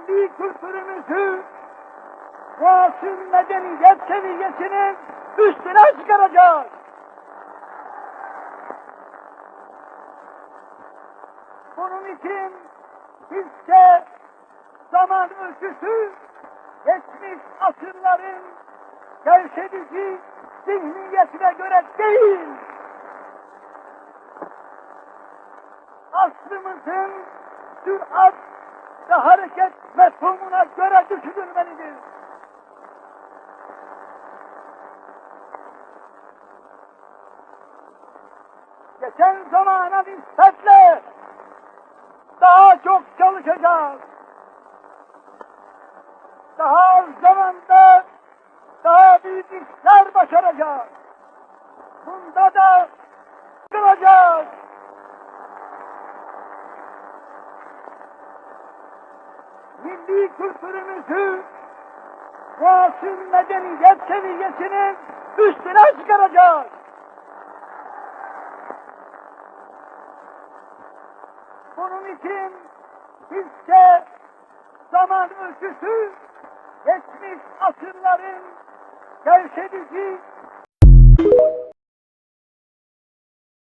milli kültürümüzü muasır medeniyet seviyesinin üstüne çıkaracağız. Bunun için bizce zaman ölçüsü geçmiş asırların gevşedici zihniyetine göre değil, asrımızın sürat ve hareket mefhumuna göre düşünülmelidir. Geçen zamana nispetle daha çok çalışacağız. Daha az zamanda daha büyük işler başaracağız. Bunda da kılacağız. Milli kültürümüzü muasır medeniyet seviyesinin üstüne çıkaracağız. Bunun için bizce zaman ölçüsü geçmiş asırların gevşedici